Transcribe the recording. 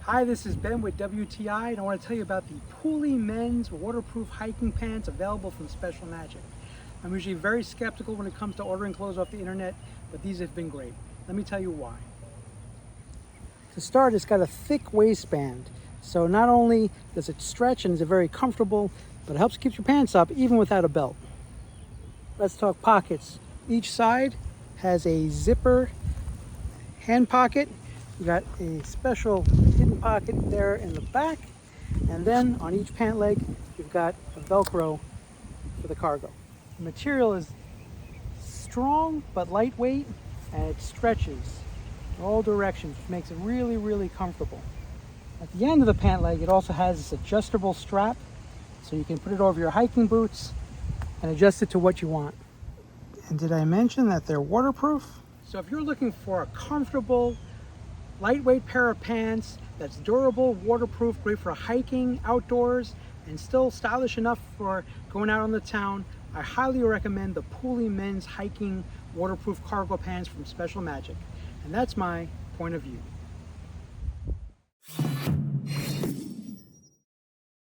Hi, this is Ben with WTI, and I want to tell you about the PULI men's waterproof hiking pants available from Special Magic. I'm usually very skeptical when it comes to ordering clothes off the internet, but these have been great. Let me tell you why. To start, it's got a thick waistband, so not only does it stretch and is very comfortable, but it helps keep your pants up even without a belt. Let's talk pockets. Each side has a zipper hand pocket. You got a special hidden pocket there in the back, and then on each pant leg you've got a Velcro for the cargo. The material is strong but lightweight, and it stretches in all directions, which makes it really comfortable. At the end of the pant leg, it also has this adjustable strap, so you can put it over your hiking boots and adjust it to what you want. And did I mention that they're waterproof? So if you're looking for a comfortable, lightweight pair of pants that's durable, waterproof, great for hiking outdoors, and still stylish enough for going out on the town, I highly recommend the PULI men's hiking waterproof cargo pants from Special Magic. And that's my point of view.